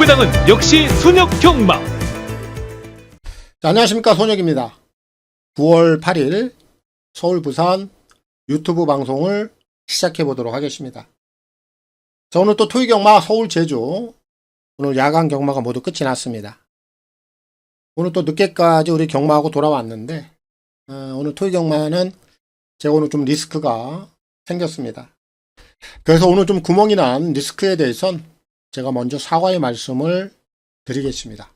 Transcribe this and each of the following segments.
배당은 역시 손혁 경마. 자, 안녕하십니까, 손혁입니다. 9월 8일 서울 부산 유튜브 방송을 시작해 보도록 하겠습니다. 자, 오늘 또 토이 경마 서울 제주 오늘 야간 경마가 모두 끝이 났습니다. 오늘 또 늦게까지 우리 경마하고 돌아왔는데 오늘 토이 경마는 제가 오늘 좀 리스크가 생겼습니다. 그래서 오늘 좀 구멍이 난 리스크에 대해선 제가 먼저 사과의 말씀을 드리겠습니다.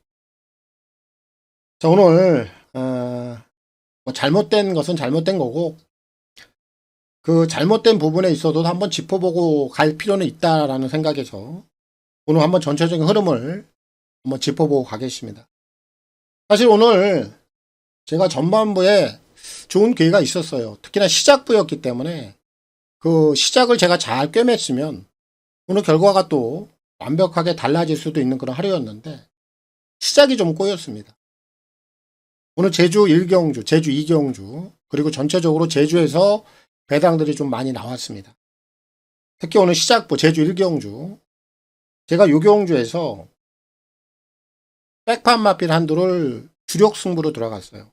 자, 오늘 뭐 잘못된 것은 잘못된 거고 그 잘못된 부분에 있어도 한번 짚어보고 갈 필요는 있다라는 생각에서 오늘 한번 전체적인 흐름을 한번 짚어보고 가겠습니다. 사실 오늘 제가 전반부에 좋은 기회가 있었어요. 특히나 시작부였기 때문에 그 시작을 제가 잘 꿰맸으면 오늘 결과가 또 완벽하게 달라질 수도 있는 그런 하루였는데 시작이 좀 꼬였습니다. 오늘 제주 1경주, 제주 2경주 그리고 전체적으로 제주에서 배당들이 좀 많이 나왔습니다. 특히 오늘 시작부 제주 1경주 제가 요 경주에서 백판 마필 한도를 주력 승부로 들어갔어요.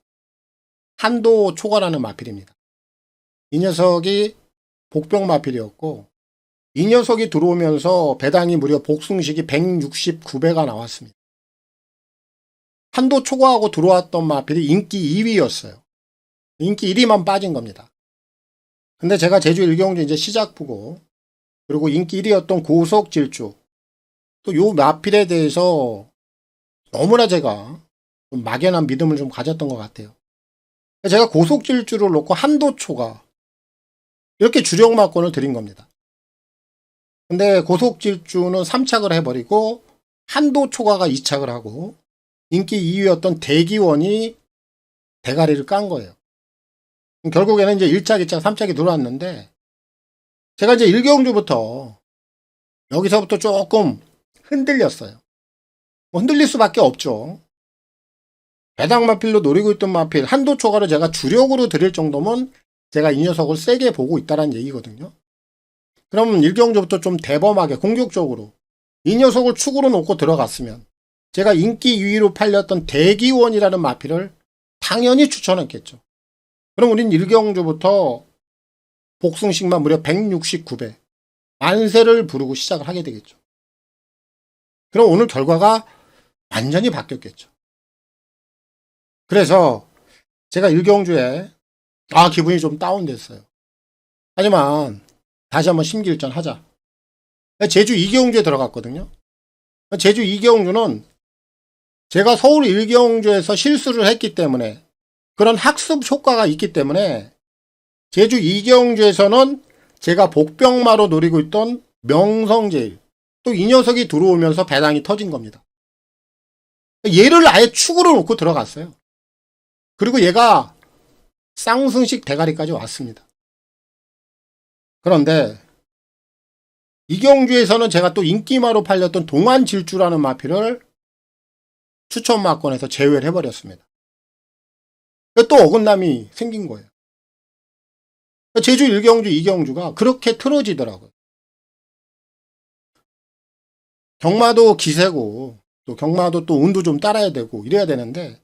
한도 초과라는 마필입니다. 이 녀석이 복병 마필이었고 이 녀석이 들어오면서 배당이 무려 복승식이 169배가 나왔습니다. 한도 초과하고 들어왔던 마필이 인기 2위였어요. 인기 1위만 빠진 겁니다. 근데 제가 제주 1경주 이제 시작부고 그리고 인기 1위였던 고속질주 또 요 마필에 대해서 너무나 제가 좀 막연한 믿음을 좀 가졌던 것 같아요. 제가 고속질주를 놓고 한도 초과 이렇게 주력 막권을 드린 겁니다. 근데 고속질주는 3착을 해버리고 한도 초과가 2착을 하고 인기 2위였던 대기원이 대가리를 깐 거예요. 결국에는 이제 1착, 2착, 3착이 들어왔는데 제가 이제 1경주부터 여기서부터 조금 흔들렸어요. 뭐 흔들릴 수밖에 없죠. 배당 마필로 노리고 있던 마필 한도 초과를 제가 주력으로 드릴 정도면 제가 이 녀석을 세게 보고 있다는 얘기거든요. 그럼 1경주부터 좀 대범하게 공격적으로 이 녀석을 축으로 놓고 들어갔으면 제가 인기 2위로 팔렸던 대기원이라는 마필을 당연히 추천했겠죠. 그럼 우린 1경주부터 복승식만 무려 169배 만세를 부르고 시작을 하게 되겠죠. 그럼 오늘 결과가 완전히 바뀌었겠죠. 그래서 제가 1경주에 기분이 좀 다운됐어요. 하지만 다시 한번 심기일전하자. 제주 2경주에 들어갔거든요. 제주 2경주는 제가 서울 1경주에서 실수를 했기 때문에 그런 학습 효과가 있기 때문에 제주 2경주에서는 제가 복병마로 노리고 있던 명성제일 또 이 녀석이 들어오면서 배당이 터진 겁니다. 얘를 아예 축으로 놓고 들어갔어요. 그리고 얘가 쌍승식 대가리까지 왔습니다. 그런데 이경주에서는 제가 또 인기마로 팔렸던 동안질주라는 마필을 추천마권에서 제외를 해버렸습니다. 또 어긋남이 생긴 거예요. 제주 1경주, 2경주가 그렇게 틀어지더라고요. 경마도 기세고 또 경마도 또 운도 좀 따라야 되고 이래야 되는데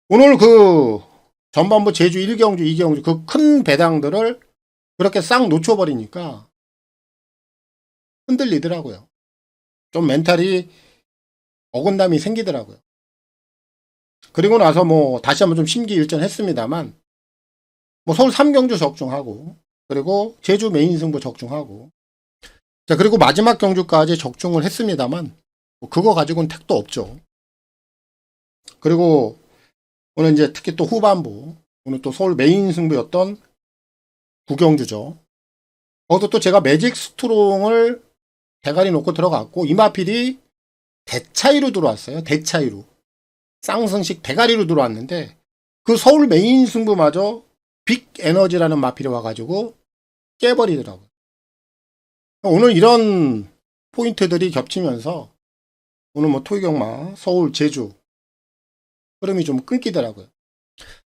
오늘 그 전반부 제주 1경주, 2경주 그 큰 배당들을 그렇게 싹 놓쳐버리니까 흔들리더라고요. 좀 멘탈이 어긋남이 생기더라고요. 그리고 나서 뭐 다시 한번 좀 심기일전했습니다만 뭐 서울 3경주 적중하고 그리고 제주 메인 승부 적중하고 자 그리고 마지막 경주까지 적중을 했습니다만 뭐 그거 가지고는 택도 없죠. 그리고 오늘 이제 특히 또 후반부 오늘 또 서울 메인 승부였던 9경주죠. 거기서 또 제가 매직 스트롱을 대가리 놓고 들어갔고 이마필이 대차이로 들어왔어요. 대차이로 쌍승식 대가리로 들어왔는데 그 서울 메인 승부마저 빅 에너지라는 마필이 와가지고 깨버리더라고요. 오늘 이런 포인트들이 겹치면서 오늘 뭐 토이경마 서울 제주 흐름이 좀 끊기더라고요.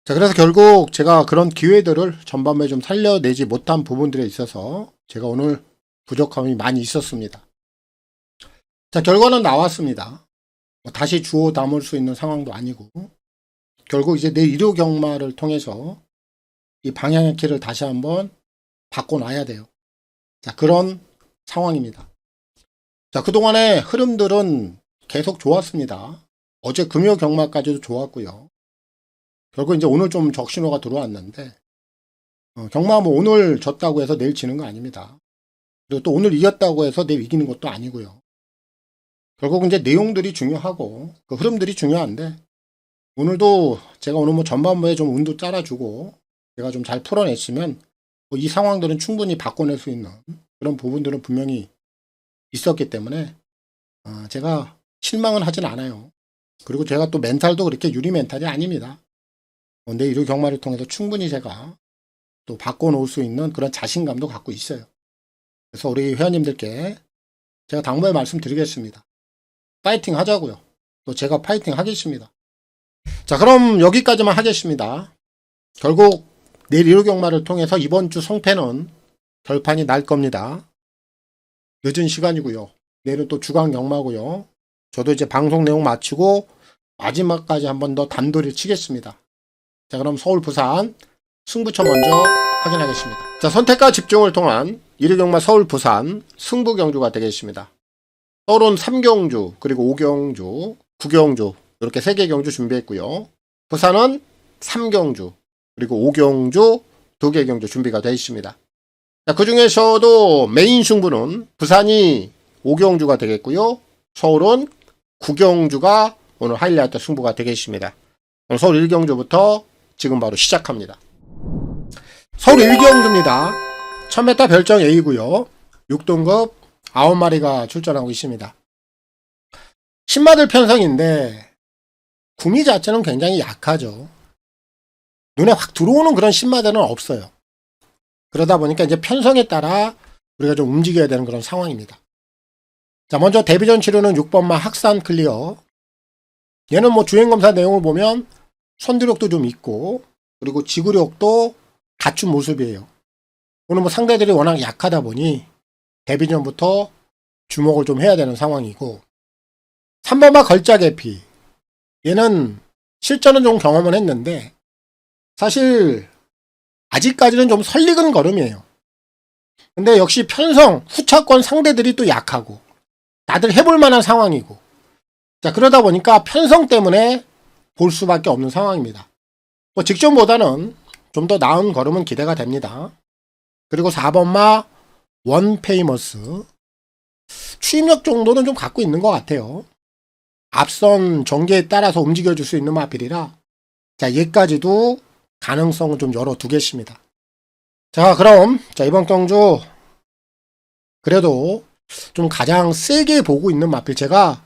자, 그래서 결국 제가 그런 기회들을 전반부에 좀 살려내지 못한 부분들에 있어서 제가 오늘 부족함이 많이 있었습니다. 자, 결과는 나왔습니다. 다시 주워 담을 수 있는 상황도 아니고, 결국 이제 내 일요 경마를 통해서 이 방향의 키를 다시 한번 바꿔놔야 돼요. 자, 그런 상황입니다. 자, 그동안의 흐름들은 계속 좋았습니다. 어제 금요 경마까지도 좋았고요. 결국 이제 오늘 좀 적신호가 들어왔는데, 경마 뭐 오늘 졌다고 해서 내일 지는 거 아닙니다. 그리고 또 오늘 이겼다고 해서 내일 이기는 것도 아니고요. 결국 이제 내용들이 중요하고 그 흐름들이 중요한데, 오늘도 제가 오늘 뭐 전반부에 좀 운도 짜라주고 제가 좀 잘 풀어냈으면 이 상황들은 충분히 바꿔낼 수 있는 그런 부분들은 분명히 있었기 때문에 제가 실망은 하진 않아요. 그리고 제가 또 멘탈도 그렇게 유리 멘탈이 아닙니다. 내 일요 경마를 통해서 충분히 제가 또 바꿔놓을 수 있는 그런 자신감도 갖고 있어요. 그래서 우리 회원님들께 제가 당부의 말씀드리겠습니다. 파이팅 하자고요. 또 제가 파이팅 하겠습니다. 자, 그럼 여기까지만 하겠습니다. 결국 내일 일요 경마를 통해서 이번 주 성패는 결판이 날 겁니다. 늦은 시간이고요. 내일은 또 주간 경마고요. 저도 이제 방송 내용 마치고 마지막까지 한 번 더 단도리를 치겠습니다. 자, 그럼 서울 부산 승부처 먼저 확인하겠습니다. 자, 선택과 집중을 통한 일요 경마 서울 부산 승부 경주가 되겠습니다. 서울은 3경주 그리고 5경주 9경주 이렇게 3개 경주 준비했고요. 부산은 3경주 그리고 5경주 2개 경주 준비가 되어 있습니다. 자, 그 중에서도 메인 승부는 부산이 5경주가 되겠고요. 서울은 9경주가 오늘 하이라이트 승부가 되겠습니다. 서울 1경주부터 지금 바로 시작합니다. 서울 1경주입니다. 1000m 별정 A고요. 6등급 9마리가 출전하고 있습니다. 신마들 편성인데 구미 자체는 굉장히 약하죠. 눈에 확 들어오는 그런 신마들은 없어요. 그러다 보니까 이제 편성에 따라 우리가 좀 움직여야 되는 그런 상황입니다. 자, 먼저 데뷔전 치료는 6번마 학산 클리어. 얘는 뭐 주행검사 내용을 보면 선두력도 좀 있고 그리고 지구력도 갖춘 모습이에요. 오늘 뭐 상대들이 워낙 약하다 보니 데뷔전부터 주목을 좀 해야 되는 상황이고, 3번마 걸작에피. 얘는 실전은 좀 경험을 했는데 사실 아직까지는 좀 설익은 걸음이에요. 근데 역시 편성, 후차권 상대들이 또 약하고 다들 해볼 만한 상황이고, 자, 그러다 보니까 편성 때문에 볼 수밖에 없는 상황입니다. 뭐 직전보다는 좀 더 나은 걸음은 기대가 됩니다. 그리고 4번마 원페이머스. 추임력 정도는 좀 갖고 있는 것 같아요. 앞선 전개에 따라서 움직여줄 수 있는 마필이라, 자, 얘까지도 가능성을 좀 열어두겠습니다. 자, 그럼 이번 경주 그래도 좀 가장 세게 보고 있는 마필, 제가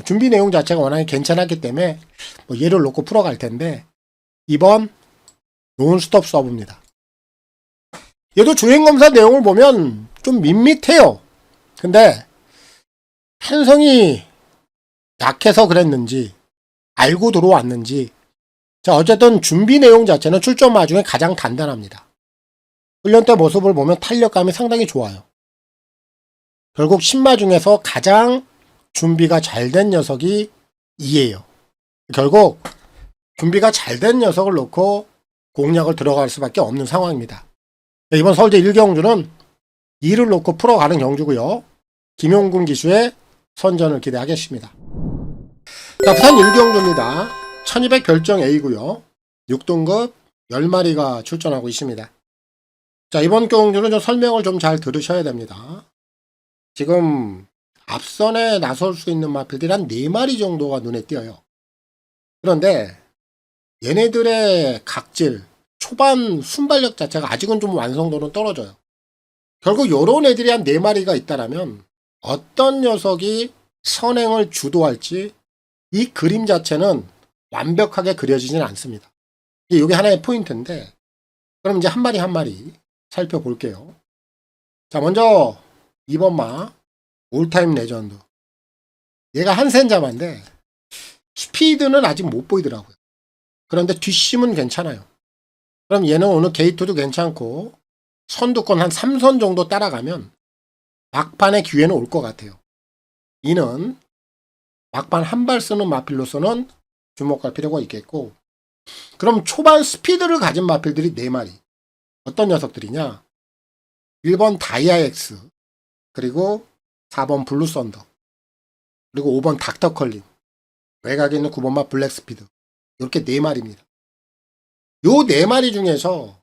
준비 내용 자체가 워낙에 괜찮았기 때문에 뭐 얘를 놓고 풀어갈 텐데, 2번 논스톱 서브입니다. 얘도 주행검사 내용을 보면 좀 밋밋해요. 근데 편성이 약해서 그랬는지 알고 들어왔는지, 자, 어쨌든 준비 내용 자체는 출전마 중에 가장 단단합니다. 훈련 때 모습을 보면 탄력감이 상당히 좋아요. 결국 신마 중에서 가장 준비가 잘 된 녀석이 이에요. 결국 준비가 잘 된 녀석을 놓고 공략을 들어갈 수밖에 없는 상황입니다. 이번 서울대 1경주는 2를 놓고 풀어가는 경주고요. 김용군 기수의 선전을 기대하겠습니다. 자, 부산 1경주입니다. 1200 별정 A고요. 6등급 10마리가 출전하고 있습니다. 자, 이번 경주는 좀 설명을 좀 잘 들으셔야 됩니다. 지금 앞선에 나설 수 있는 마필들이 한 4마리 정도가 눈에 띄어요. 그런데 얘네들의 각질, 초반 순발력 자체가 아직은 좀 완성도는 떨어져요. 결국 요런 애들이 한 4마리가 있다라면 어떤 녀석이 선행을 주도할지 이 그림 자체는 완벽하게 그려지진 않습니다. 이게 하나의 포인트인데, 그럼 이제 한 마리 한 마리 살펴볼게요. 자, 먼저 2번마 올타임 레전드. 얘가 한센자마인데 스피드는 아직 못 보이더라고요. 그런데 뒷심은 괜찮아요. 그럼 얘는 오늘 게이트도 괜찮고 선두권 한 3선 정도 따라가면 막판의 기회는 올 것 같아요. 이는 막판 한 발 쓰는 마필로서는 주목할 필요가 있겠고, 그럼 초반 스피드를 가진 마필들이 4마리. 어떤 녀석들이냐? 1번 다이아엑스, 그리고 4번 블루 썬더, 그리고 5번 닥터 컬린, 외곽에 있는 9번마 블랙 스피드. 이렇게 4마리입니다. 요 4마리 중에서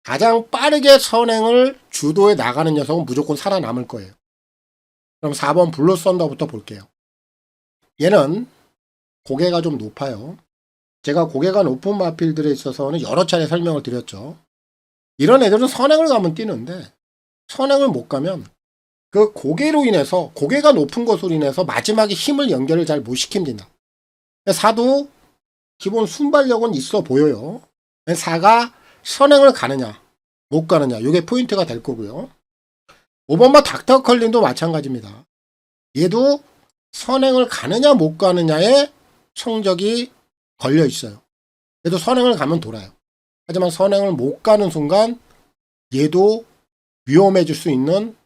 가장 빠르게 선행을 주도해 나가는 녀석은 무조건 살아남을 거예요. 그럼 4번 블루 썬더부터 볼게요. 얘는 고개가 좀 높아요. 제가 고개가 높은 마필들에 있어서는 여러 차례 설명을 드렸죠. 이런 애들은 선행을 가면 뛰는데 선행을 못 가면 그 고개로 인해서, 고개가 높은 것으로 인해서 마지막에 힘을 연결을 잘 못 시킵니다. 4도 기본 순발력은 있어 보여요. 4가 선행을 가느냐 못 가느냐, 이게 포인트가 될 거고요. 5번마 닥터 컬린도 마찬가지입니다. 얘도 선행을 가느냐 못 가느냐에 성적이 걸려 있어요. 얘도 선행을 가면 돌아요. 하지만 선행을 못 가는 순간 얘도 위험해질 수 있는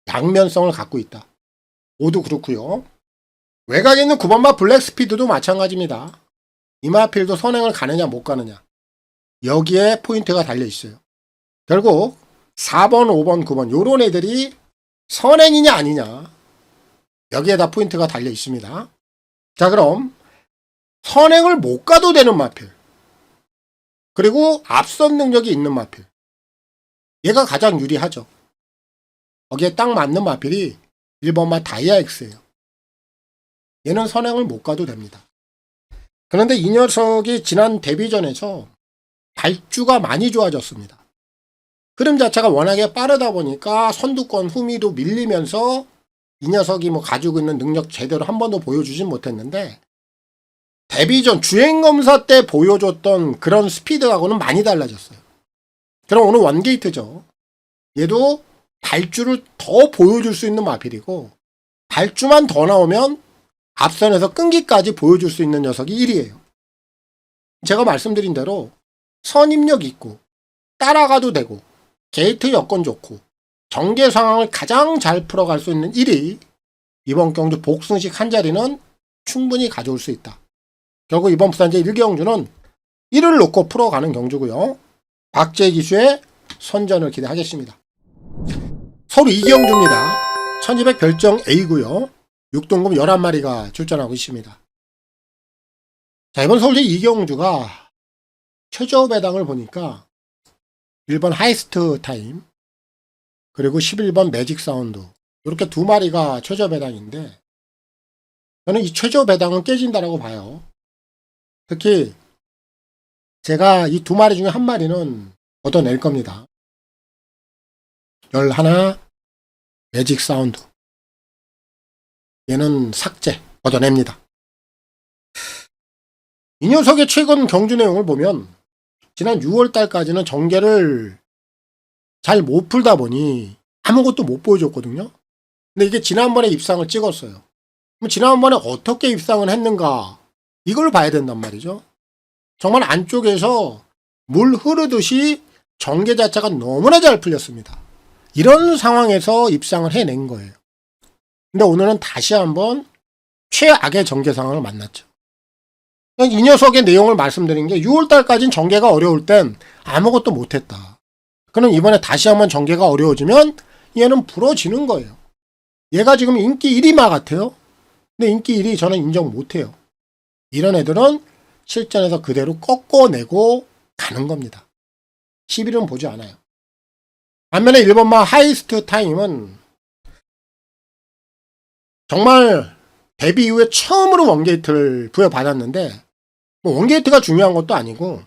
양면성을 갖고 있다. 모두 그렇고요. 외곽에 있는 9번마 블랙 스피드도 마찬가지입니다. 이 마필도 선행을 가느냐 못 가느냐, 여기에 포인트가 달려 있어요. 결국 4번, 5번, 9번 요런 애들이 선행이냐 아니냐, 여기에 다 포인트가 달려 있습니다. 자, 그럼 선행을 못 가도 되는 마필, 그리고 앞선 능력이 있는 마필, 얘가 가장 유리하죠. 거기에 딱 맞는 마필이 1번마 다이아엑스예요. 얘는 선행을 못 가도 됩니다. 그런데 이 녀석이 지난 데뷔전에서 발주가 많이 좋아졌습니다. 흐름 자체가 워낙에 빠르다 보니까 선두권 후미도 밀리면서 이 녀석이 뭐 가지고 있는 능력 제대로 한 번도 보여주진 못했는데, 데뷔전 주행검사 때 보여줬던 그런 스피드하고는 많이 달라졌어요. 그럼 오늘 원게이트죠. 얘도 발주를 더 보여줄 수 있는 마필이고, 발주만 더 나오면 앞선에서 끈기까지 보여줄 수 있는 녀석이 1위예요. 제가 말씀드린 대로 선입력 있고 따라가도 되고 게이트 여건 좋고 전개 상황을 가장 잘 풀어갈 수 있는 1위, 이번 경주 복승식 한 자리는 충분히 가져올 수 있다. 결국 이번 부산제 1경주는 1을 놓고 풀어가는 경주고요. 박재 기수의 선전을 기대하겠습니다. 서울 2경주입니다. 1200 별정 A고요. 6등급 11마리가 출전하고 있습니다. 자, 이번 서울제 2경주가 최저 배당을 보니까 1번 하이스트 타임, 그리고 11번 매직 사운드, 이렇게 2마리가 최저 배당인데, 저는 이 최저 배당은 깨진다라고 봐요. 특히 제가 이 2마리 중에 한 마리는 얻어낼 겁니다. 11 매직 사운드, 얘는 삭제, 얻어냅니다. 이 녀석의 최근 경주 내용을 보면 지난 6월달까지는 전개를 잘 못 풀다 보니 아무것도 못 보여줬거든요. 근데 이게 지난번에 입상을 찍었어요. 그럼 지난번에 어떻게 입상을 했는가, 이걸 봐야 된단 말이죠. 정말 안쪽에서 물 흐르듯이 전개 자체가 너무나 잘 풀렸습니다. 이런 상황에서 입상을 해낸 거예요. 근데 오늘은 다시 한번 최악의 전개 상황을 만났죠. 이 녀석의 내용을 말씀드린 게, 6월달까지는 전개가 어려울 땐 아무것도 못했다. 그럼 이번에 다시 한번 전개가 어려워지면 얘는 부러지는 거예요. 얘가 지금 인기 1위마 같아요. 근데 인기 1위 저는 인정 못해요. 이런 애들은 실전에서 그대로 꺾어내고 가는 겁니다. 11은 보지 않아요. 반면에 1번마 하이스트 타임은 정말 데뷔 이후에 처음으로 원게이트를 부여받았는데, 뭐 원게이트가 중요한 것도 아니고,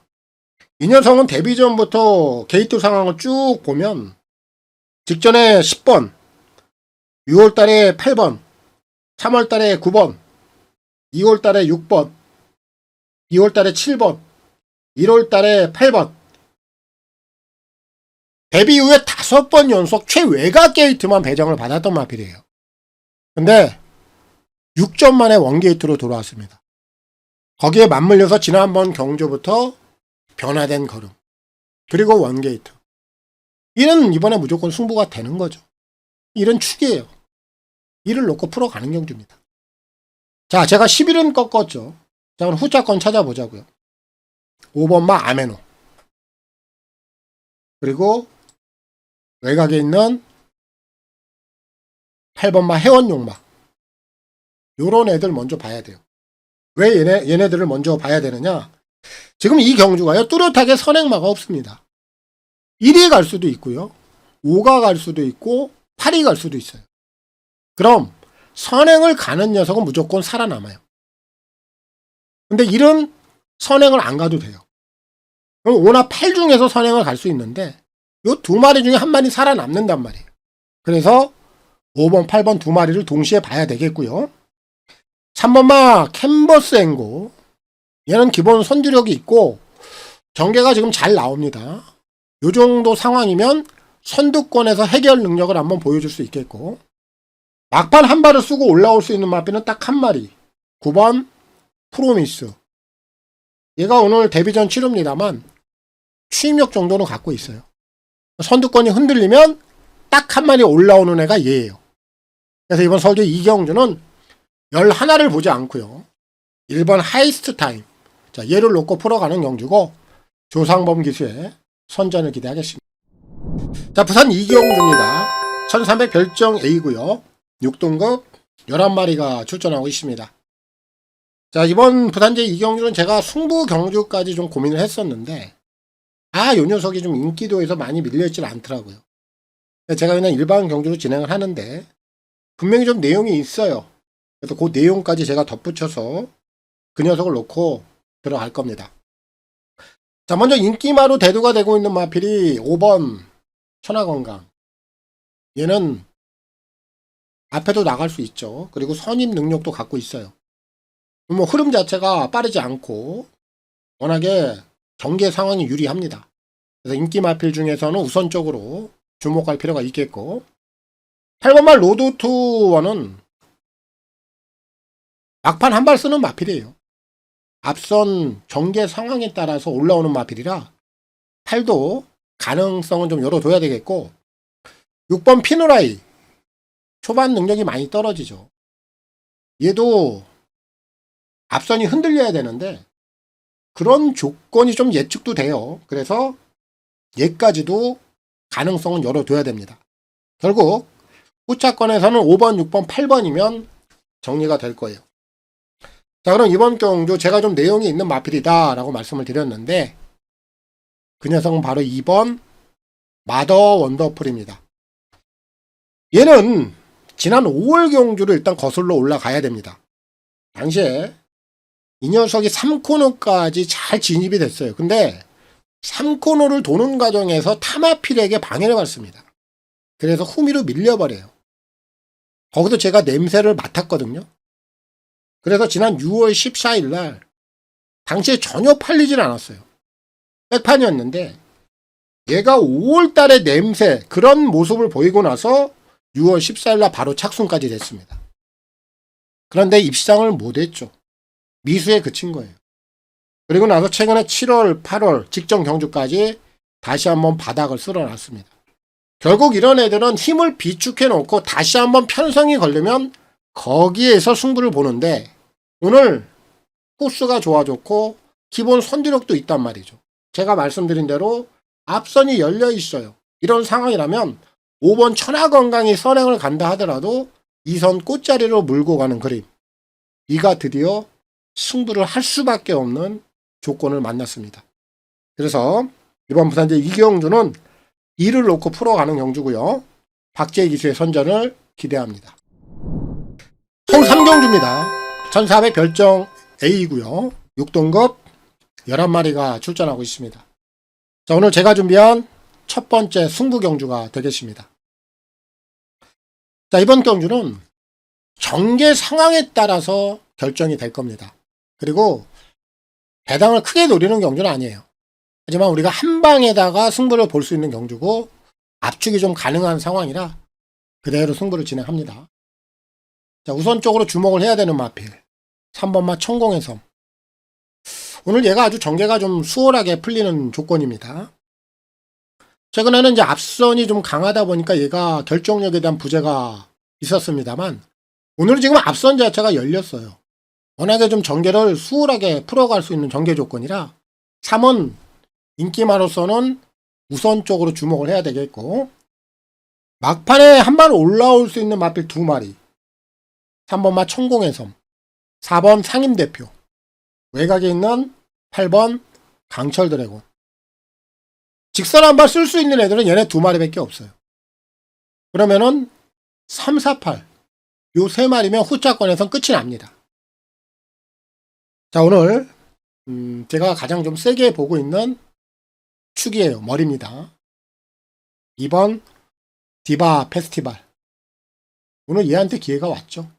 이 녀석은 데뷔 전부터 게이트 상황을 쭉 보면 직전에 10번, 6월달에 8번, 3월달에 9번, 2월달에 6번, 2월달에 7번, 1월달에 8번, 데뷔 이후에 5번 연속 최외곽 게이트만 배정을 받았던 마필이에요. 근데 6점 만에 원게이트로 돌아왔습니다. 거기에 맞물려서 지난번 경주부터 변화된 걸음, 그리고 원게이트. 이는 이번에 무조건 승부가 되는 거죠. 이런 축이에요. 이를 놓고 풀어가는 경주입니다. 자, 제가 11은 꺾었죠. 자, 그럼 후자권 찾아보자고요. 5번 마 아메노. 그리고 외곽에 있는 8번 마 회원용막. 요런 애들 먼저 봐야 돼요. 왜 얘네들을 먼저 봐야 되느냐? 지금 이 경주가요, 뚜렷하게 선행마가 없습니다. 1이 갈 수도 있고요. 5가 갈 수도 있고 8이 갈 수도 있어요. 그럼 선행을 가는 녀석은 무조건 살아남아요. 근데 1은 선행을 안 가도 돼요. 그럼 5나 8 중에서 선행을 갈 수 있는데 요 두 마리 중에 한 마리 살아남는단 말이에요. 그래서 5번, 8번 두 마리를 동시에 봐야 되겠고요. 3번마 캔버스 앵고. 얘는 기본 선두력이 있고 전개가 지금 잘 나옵니다. 요 정도 상황이면 선두권에서 해결 능력을 한번 보여줄 수 있겠고, 막판 한 발을 쓰고 올라올 수 있는 마비는 딱 한 마리. 9번 프로미스. 얘가 오늘 데뷔전 치릅니다만 취임력 정도는 갖고 있어요. 선두권이 흔들리면 딱 한 마리 올라오는 애가 얘예요. 그래서 이번 서울대 이경주는 11를 보지 않고요. 1번 하이스트 타임. 자, 얘를 놓고 풀어가는 경주고 조상범 기수의 선전을 기대하겠습니다. 자, 부산 이경주입니다. 1300 별정 A고요. 6등급 11마리가 출전하고 있습니다. 자, 이번 부산제 이경주는 제가 승부 경주까지 좀 고민을 했었는데 요 녀석이 좀 인기도에서 많이 밀려있질 않더라고요. 제가 그냥 일반 경주로 진행을 하는데 분명히 좀 내용이 있어요. 그래서 그 내용까지 제가 덧붙여서 그 녀석을 놓고 들어갈 겁니다. 자, 먼저 인기마로 대두가 되고 있는 마필이 5번 천하건강. 얘는 앞에도 나갈 수 있죠. 그리고 선임 능력도 갖고 있어요. 뭐 흐름 자체가 빠르지 않고 워낙에 경계 상황이 유리합니다. 그래서 인기 마필 중에서는 우선적으로 주목할 필요가 있겠고, 8번말 로드투원은 막판 한 발 쓰는 마필이에요. 앞선 경계 상황에 따라서 올라오는 마필이라 8도 가능성은 좀 열어둬야 되겠고, 6번 피누라이 초반 능력이 많이 떨어지죠. 얘도 앞선이 흔들려야 되는데 그런 조건이 좀 예측도 돼요. 그래서 얘까지도 가능성은 열어둬야 됩니다. 결국 후차권에서는 5번, 6번, 8번이면 정리가 될 거예요. 자, 그럼 이번 경주 제가 좀 내용이 있는 마필이다 라고 말씀을 드렸는데 그 녀석은 바로 2번 마더 원더풀입니다. 얘는 지난 5월 경주를 일단 거슬러 올라가야 됩니다. 당시에 이 녀석이 3코너까지 잘 진입이 됐어요. 근데 3코너를 도는 과정에서 타마필에게 방해를 받습니다. 그래서 후미로 밀려버려요. 거기서 제가 냄새를 맡았거든요. 그래서 지난 6월 14일 날 당시에 전혀 팔리질 않았어요. 백판이었는데 얘가 5월 달에 냄새 그런 모습을 보이고 나서 6월 14일 날 바로 착순까지 됐습니다. 그런데 입상을 못했죠. 미수에 그친 거예요. 그리고 나서 최근에 7월, 8월 직전 경주까지 다시 한번 바닥을 쓸어놨습니다. 결국 이런 애들은 힘을 비축해 놓고 다시 한번 편성이 걸리면 거기에서 승부를 보는데 오늘 코스가 좋아졌고 기본 선두력도 있단 말이죠. 제가 말씀드린 대로 앞선이 열려 있어요. 이런 상황이라면 5번 천하건강이 선행을 간다 하더라도 2선 꽃자리로 물고 가는 그림. 이가 드디어 승부를 할 수밖에 없는 조건을 만났습니다. 그래서 이번 부산제 이경주는 2를 놓고 풀어가는 경주고요. 박재희 기수의 선전을 기대합니다. 총 3경주입니다. 1400 별정 A고요. 6등급 11마리가 출전하고 있습니다. 자, 오늘 제가 준비한 첫 번째 승부 경주가 되겠습니다. 자, 이번 경주는 전개 상황에 따라서 결정이 될 겁니다. 그리고 배당을 크게 노리는 경주는 아니에요. 하지만 우리가 한 방에다가 승부를 볼 수 있는 경주고 압축이 좀 가능한 상황이라 그대로 승부를 진행합니다. 자, 우선적으로 주목을 해야 되는 마필 3번마 천공의 섬. 오늘 얘가 아주 전개가 좀 수월하게 풀리는 조건입니다. 최근에는 이제 앞선이 좀 강하다 보니까 얘가 결정력에 대한 부재가 있었습니다만 오늘은 지금 앞선 자체가 열렸어요. 워낙에 좀 전개를 수월하게 풀어갈 수 있는 전개 조건이라 3은 인기마로서는 우선적으로 주목을 해야 되겠고, 막판에 한 발 올라올 수 있는 마필 2마리, 3번 마 천공의 섬, 4번 상임대표, 외곽에 있는 8번 강철 드래곤. 직선 한 발 쓸 수 있는 애들은 얘네 2마리밖에 없어요. 그러면은 3, 4, 8, 요 3마리면 후차권에선 끝이 납니다. 자, 오늘 제가 가장 좀 세게 보고 있는 축이에요. 머리입니다. 2번 디바 페스티벌. 오늘 얘한테 기회가 왔죠.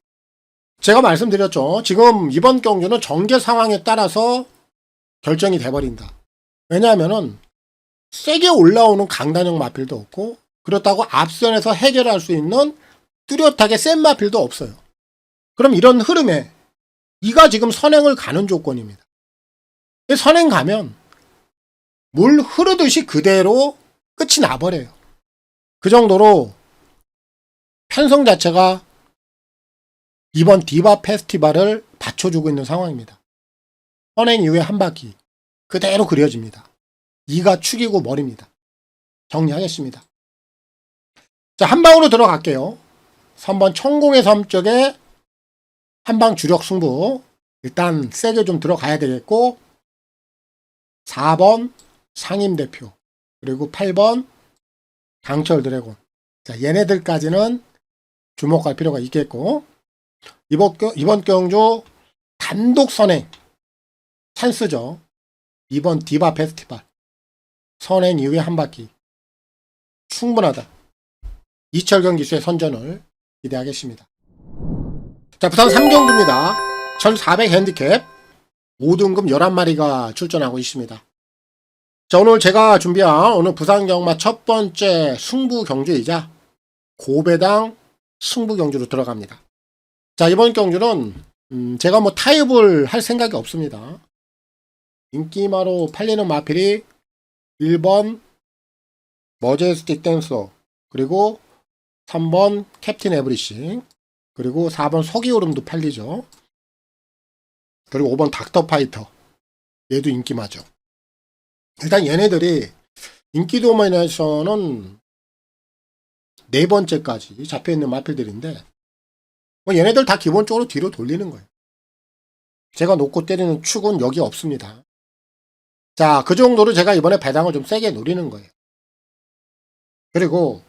제가 말씀드렸죠. 지금 이번 경주는 전개 상황에 따라서 결정이 돼버린다. 왜냐하면은 세게 올라오는 강단형 마필도 없고, 그렇다고 앞선에서 해결할 수 있는 뚜렷하게 센 마필도 없어요. 그럼 이런 흐름에 이가 지금 선행을 가는 조건입니다. 선행 가면 물 흐르듯이 그대로 끝이 나버려요. 그 정도로 편성 자체가 이번 디바 페스티벌을 받쳐주고 있는 상황입니다. 선행 이후에 한 바퀴 그대로 그려집니다. 이가 축이고 머리입니다. 정리하겠습니다. 자, 한 방으로 들어갈게요. 3번 천공의 섬 쪽에 한방 주력 승부. 일단 세게 좀 들어가야 되겠고, 4번 상임대표, 그리고 8번 강철 드래곤. 자, 얘네들까지는 주목할 필요가 있겠고, 이번 경주 단독 선행 찬스죠. 이번 디바 페스티벌 선행 이후에 한 바퀴 충분하다. 이철경 기수의 선전을 기대하겠습니다. 자, 부산 3경주입니다. 1400 핸디캡 5등급 11마리가 출전하고 있습니다. 자, 오늘 제가 준비한 오늘 부산 경마 첫 번째 승부 경주이자 고배당 승부 경주로 들어갑니다. 자, 이번 경주는 제가 뭐 타협을 할 생각이 없습니다. 인기마로 팔리는 마필이 1번 머제스틱 댄서, 그리고 3번 캡틴 에브리싱, 그리고 4번 서기오름도 팔리죠. 그리고 5번 닥터 파이터, 얘도 인기마죠. 일단 얘네들이 인기 도면에서는 4번째까지 잡혀있는 마필들인데, 뭐 얘네들 다 기본적으로 뒤로 돌리는 거예요. 제가 놓고 때리는 축은 여기 없습니다. 자, 그 정도로 제가 이번에 배당을 좀 세게 노리는 거예요. 그리고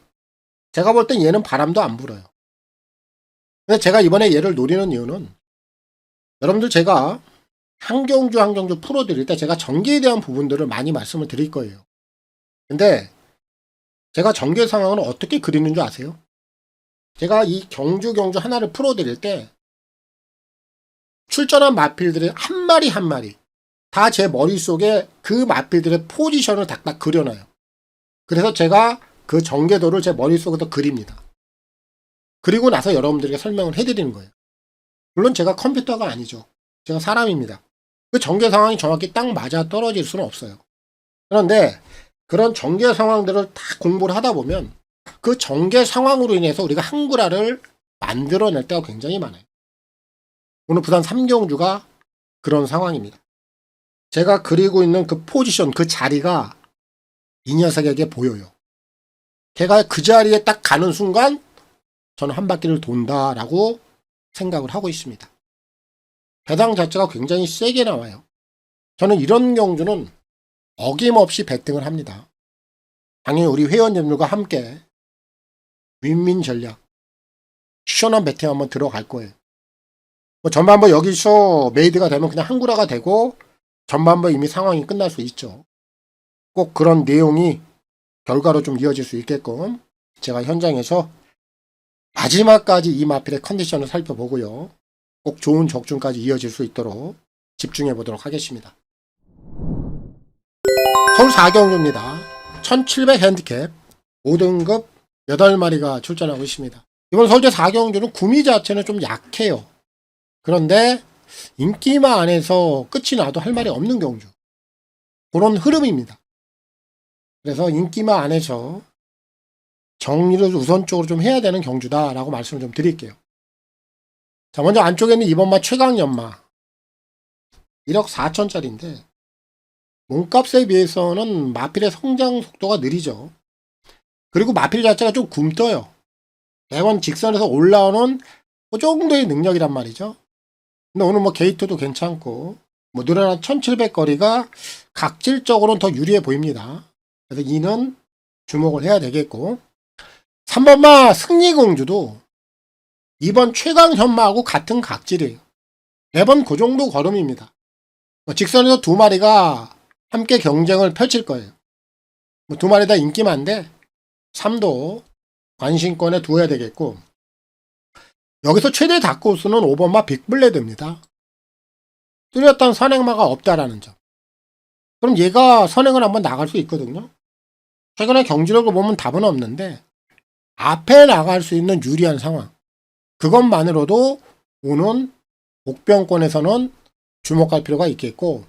제가 볼 땐 얘는 바람도 안 불어요. 근데 제가 이번에 얘를 노리는 이유는, 여러분들 제가 한 경주 풀어드릴 때 제가 전개에 대한 부분들을 많이 말씀을 드릴 거예요. 근데 제가 전개 상황을 어떻게 그리는 줄 아세요? 제가 이 경주 하나를 풀어드릴 때 출전한 마필들의 한 마리 한 마리 다 제 머릿속에 그 마필들의 포지션을 딱딱 그려놔요. 그래서 제가 그 전개도를 제 머릿속에서 그립니다. 그리고 나서 여러분들에게 설명을 해드리는 거예요. 물론 제가 컴퓨터가 아니죠. 제가 사람입니다. 그 전개 상황이 정확히 딱 맞아 떨어질 수는 없어요. 그런데 그런 전개 상황들을 다 공부를 하다 보면 그 전개 상황으로 인해서 우리가 한구라를 만들어낼 때가 굉장히 많아요. 오늘 부산 3경주가 그런 상황입니다. 제가 그리고 있는 그 포지션, 그 자리가 이 녀석에게 보여요. 걔가 그 자리에 딱 가는 순간 저는 한 바퀴를 돈다라고 생각을 하고 있습니다. 배당 자체가 굉장히 세게 나와요. 저는 이런 경주는 어김없이 배팅을 합니다. 당연히 우리 회원님들과 함께 윈윈 전략, 시원한 배팅 한번 들어갈 거예요. 뭐 전반부 여기서 메이드가 되면 그냥 한구라가 되고, 전반부 이미 상황이 끝날 수 있죠. 꼭 그런 내용이 결과로 좀 이어질 수 있게끔 제가 현장에서 마지막까지 이 마필의 컨디션을 살펴보고요. 꼭 좋은 적중까지 이어질 수 있도록 집중해 보도록 하겠습니다. 서울 4경주입니다. 1700 핸디캡 5등급 8마리가 출전하고 있습니다. 이번 서울대 4경주는 구미 자체는 좀 약해요. 그런데 인기마 안에서 끝이 나도 할 말이 없는 경주. 그런 흐름입니다. 그래서 인기마 안에서 정리를 우선적으로 좀 해야 되는 경주다라고 말씀을 좀 드릴게요. 자, 먼저 안쪽에 있는 2번마 최강연마. 1억 4천짜리인데 몸값에 비해서는 마필의 성장 속도가 느리죠. 그리고 마필 자체가 좀 굼떠요. 매번 직선에서 올라오는 그 정도의 능력이란 말이죠. 근데 오늘 뭐 게이트도 괜찮고 뭐 늘어난 1700 거리가 각질적으로는 더 유리해 보입니다. 그래서 이는 주목을 해야 되겠고 3번마 승리공주도 이번 최강 현마하고 같은 각질이에요. 매번 그 정도 걸음입니다. 직선에서 두 마리가 함께 경쟁을 펼칠 거예요. 두 마리 다 인기만데 3도 관심권에 두어야 되겠고 여기서 최대 다크호스는 5번마 빅블레드입니다. 뚜렷한 선행마가 없다라는 점. 그럼 얘가 선행을 한번 나갈 수 있거든요. 최근에 경지력을 보면 답은 없는데 앞에 나갈 수 있는 유리한 상황. 그것만으로도 오는 복병권에서는 주목할 필요가 있겠고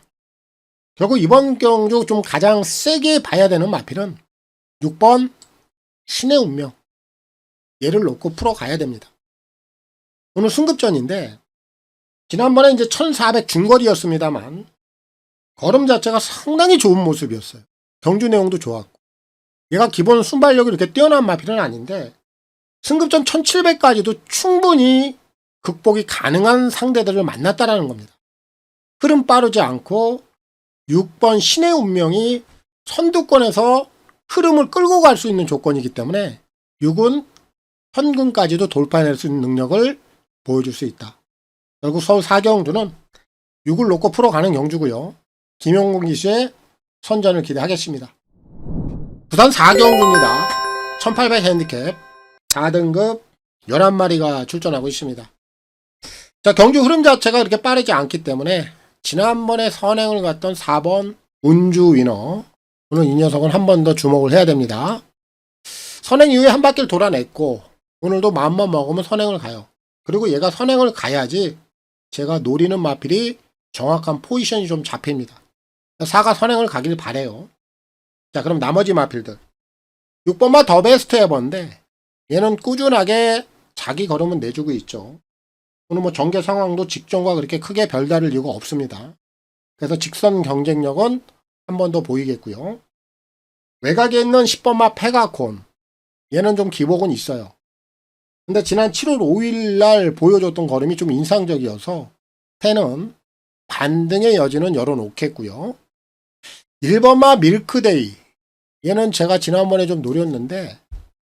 결국 이번 경주 좀 가장 세게 봐야 되는 마필은 6번 신의 운명. 얘를 놓고 풀어가야 됩니다. 오늘 승급전인데 지난번에 이제 1400 중거리였습니다만 걸음 자체가 상당히 좋은 모습이었어요. 경주 내용도 좋았고 얘가 기본 순발력이 이렇게 뛰어난 마필은 아닌데 승급전 1700까지도 충분히 극복이 가능한 상대들을 만났다라는 겁니다. 흐름 빠르지 않고 6번 신의 운명이 선두권에서 흐름을 끌고 갈 수 있는 조건이기 때문에 6은 현금까지도 돌파해낼 수 있는 능력을 보여줄 수 있다. 결국 서울 4경주는 6을 놓고 풀어가는 경주고요. 김용국 기수의 선전을 기대하겠습니다. 부산 4경주입니다. 1800 핸디캡 4등급 11마리가 출전하고 있습니다. 자, 경주 흐름 자체가 그렇게 빠르지 않기 때문에 지난번에 선행을 갔던 4번 운주 위너 오늘 이 녀석은 한 번 더 주목을 해야 됩니다. 선행 이후에 한 바퀴를 돌아냈고 오늘도 마음만 먹으면 선행을 가요. 그리고 얘가 선행을 가야지 제가 노리는 마필이 정확한 포지션이 좀 잡힙니다. 4가 선행을 가길 바래요. 자, 그럼 나머지 마필들 6번마 더 베스트 에버인데 얘는 꾸준하게 자기 걸음은 내주고 있죠. 오늘 뭐 전개 상황도 직전과 그렇게 크게 별다를 이유가 없습니다. 그래서 직선 경쟁력은 한 번 더 보이겠고요. 외곽에 있는 10번마 페가콘 얘는 좀 기복은 있어요. 근데 지난 7월 5일 날 보여줬던 걸음이 좀 인상적이어서 10은 반등의 여지는 열어놓겠고요. 1번마 밀크데이 얘는 제가 지난번에 좀 노렸는데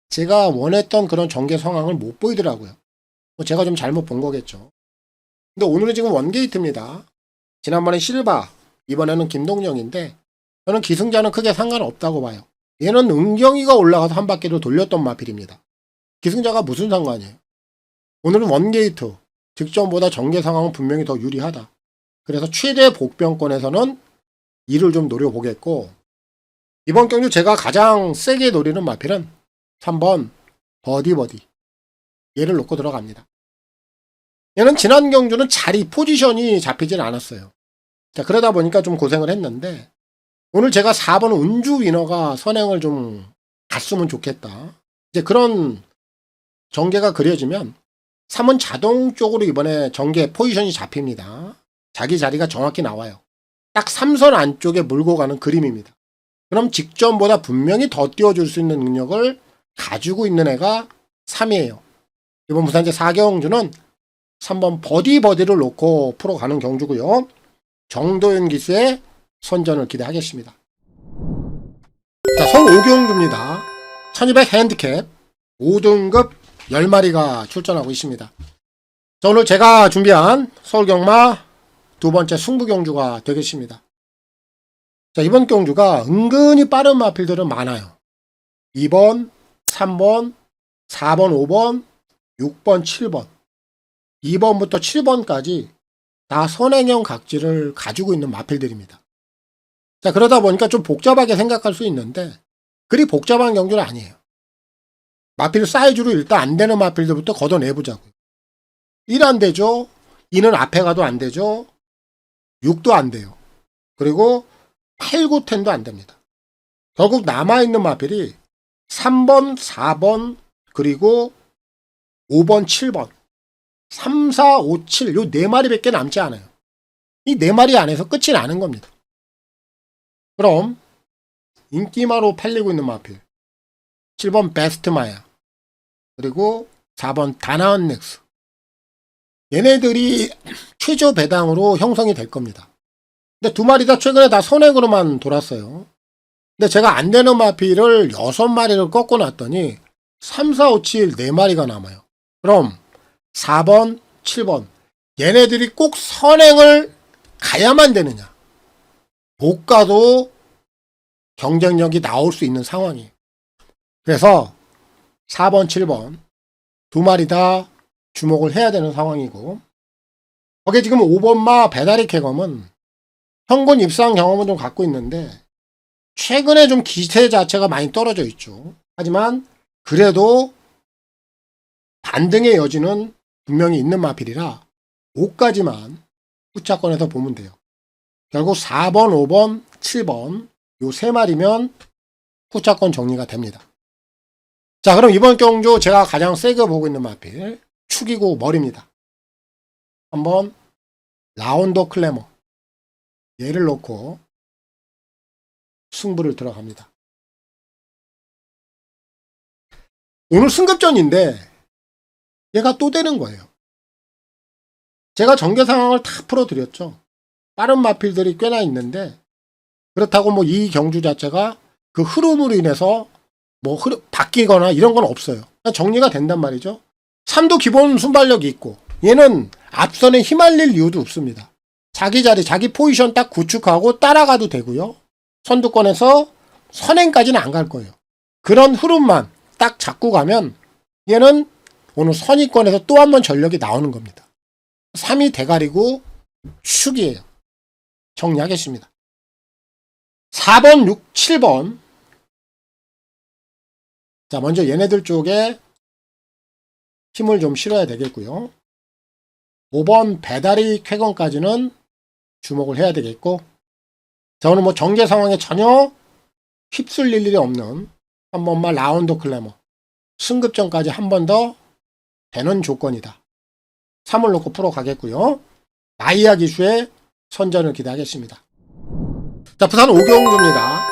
제가 원했던 그런 전개 상황을 못 보이더라고요. 제가 좀 잘못 본 거겠죠. 근데 오늘은 지금 원게이트입니다. 지난번에 실바, 이번에는 김동영인데 저는 기승자는 크게 상관없다고 봐요. 얘는 은경이가 올라가서 한 바퀴를 돌렸던 마필입니다. 기승자가 무슨 상관이에요? 오늘은 원게이트, 득점보다 전개 상황은 분명히 더 유리하다. 그래서 최대 복병권에서는 이를 좀 노려보겠고 이번 경주 제가 가장 세게 노리는 마필은 3번 버디버디 얘를 놓고 들어갑니다. 얘는 지난 경주는 자리 포지션이 잡히진 않았어요. 자, 그러다 보니까 좀 고생을 했는데 오늘 제가 4번 운주 위너가 선행을 좀 갔으면 좋겠다. 이제 그런 전개가 그려지면 3은 자동적으로 이번에 전개 포지션이 잡힙니다. 자기 자리가 정확히 나와요. 딱 3선 안쪽에 몰고 가는 그림입니다. 그럼 직전보다 분명히 더 띄워줄 수 있는 능력을 가지고 있는 애가 3이에요. 이번 부산제 4경주는 3번 버디를 놓고 풀어가는 경주고요. 정도윤 기수의 선전을 기대하겠습니다. 자, 서울 5경주입니다. 1200 핸디캡 5등급 10마리가 출전하고 있습니다. 자, 오늘 제가 준비한 서울경마 두 번째 승부경주가 되겠습니다. 자, 이번 경주가 은근히 빠른 마필들은 많아요. 2번, 3번, 4번, 5번, 6번, 7번 2번부터 7번까지 다 선행형 각질을 가지고 있는 마필들입니다. 자, 그러다 보니까 좀 복잡하게 생각할 수 있는데 그리 복잡한 경주는 아니에요. 마필 사이즈로 일단 안 되는 마필들부터 걷어내보자고요. 1 안 되죠. 2는 앞에 가도 안 되죠. 6도 안 돼요. 그리고 8, 9, 10도 안 됩니다. 결국 남아있는 마필이 3번, 4번, 그리고 5번, 7번 3, 4, 5, 7 요 4마리밖에 남지 않아요. 이 4마리 안에서 끝이 나는 겁니다. 그럼 인기마로 팔리고 있는 마필 7번 베스트마야, 그리고 4번 다나온 넥스, 얘네들이 최저 배당으로 형성이 될 겁니다. 근데 2마리 다 최근에 다 선행으로만 돌았어요. 근데 제가 안 되는 마필을 6마리를 꺾어 놨더니 3, 4, 5, 7 4마리가 남아요. 그럼 4번, 7번 얘네들이 꼭 선행을 가야만 되느냐? 못 가도 경쟁력이 나올 수 있는 상황이에요. 그래서 4번, 7번 2마리 다 주목을 해야 되는 상황이고, 거기에 지금 5번마 배다리 쾌검은 현군 입상 경험은 좀 갖고 있는데 최근에 좀 기세 자체가 많이 떨어져 있죠. 하지만 그래도 반등의 여지는 분명히 있는 마필이라 5까지만 후차권에서 보면 돼요. 결국 4번, 5번, 7번 요 3마리면 후차권 정리가 됩니다. 자, 그럼 이번 경주 제가 가장 세게 보고 있는 마필 축이고 머리입니다. 한번 라운더 클래머, 얘를 놓고 승부를 들어갑니다. 오늘 승급전인데 얘가 또 되는 거예요. 제가 전개 상황을 다 풀어드렸죠. 빠른 마필들이 꽤나 있는데 그렇다고 뭐 이 경주 자체가 그 흐름으로 인해서 뭐 바뀌거나 이런 건 없어요. 그냥 정리가 된단 말이죠. 3도 기본 순발력이 있고 얘는 앞선에 휘말릴 이유도 없습니다. 자기 자리, 자기 포지션 딱 구축하고 따라가도 되고요. 선두권에서 선행까지는 안 갈 거예요. 그런 흐름만 딱 잡고 가면 얘는 오늘 선의권에서 또 한 번 전력이 나오는 겁니다. 3위 대가리고 축이에요. 정리하겠습니다. 4번, 6, 7번. 자, 먼저 얘네들 쪽에 힘을 좀 실어야 되겠고요. 5번 배다리 쾌건까지는 주목을 해야 되겠고, 자, 오늘 뭐 전개 상황에 전혀 휩쓸릴 일이 없는 한 번만 라운드 클래머 승급전까지 한 번 더 되는 조건이다. 3을 놓고 풀어 가겠고요. 나이아 기수의 선전을 기대하겠습니다. 자, 부산 오경주입니다.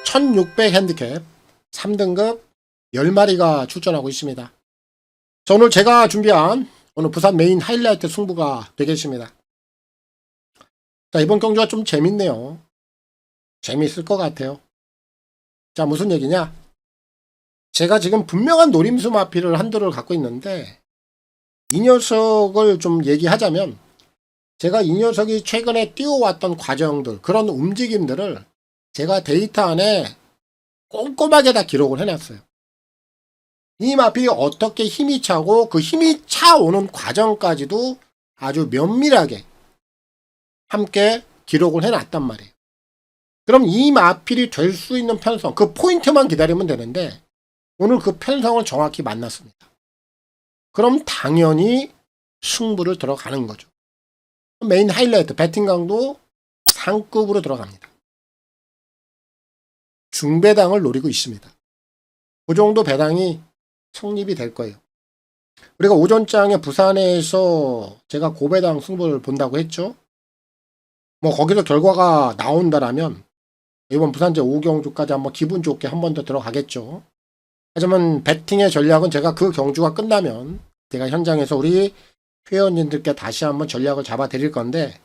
1600 핸디캡 3등급 10마리가 출전하고 있습니다. 자, 오늘 제가 준비한 오늘 부산 메인 하이라이트 승부가 되겠습니다. 자, 이번 경주가 좀 재밌네요. 재밌을 것 같아요. 자, 무슨 얘기냐? 제가 지금 분명한 노림수 마필을 한두를 갖고 있는데 이 녀석을 좀 얘기하자면 제가 이 녀석이 최근에 뛰어왔던 과정들, 그런 움직임들을 제가 데이터 안에 꼼꼼하게 다 기록을 해놨어요. 이 마필이 어떻게 힘이 차고 그 힘이 차오는 과정까지도 아주 면밀하게 함께 기록을 해놨단 말이에요. 그럼 이 마필이 될 수 있는 편성, 그 포인트만 기다리면 되는데 오늘 그 편성을 정확히 만났습니다. 그럼 당연히 승부를 들어가는 거죠. 메인 하이라이트 배팅 강도 상급으로 들어갑니다. 중배당을 노리고 있습니다. 그 정도 배당이 성립이 될 거예요. 우리가 오전장에 부산에서 제가 고배당 승부를 본다고 했죠. 뭐 거기서 결과가 나온다라면 이번 부산제 5경주까지 한번 기분 좋게 한 번 더 들어가겠죠. 하지만 배팅의 전략은 제가 그 경주가 끝나면 제가 현장에서 우리 회원님들께 다시 한번 전략을 잡아 드릴 건데,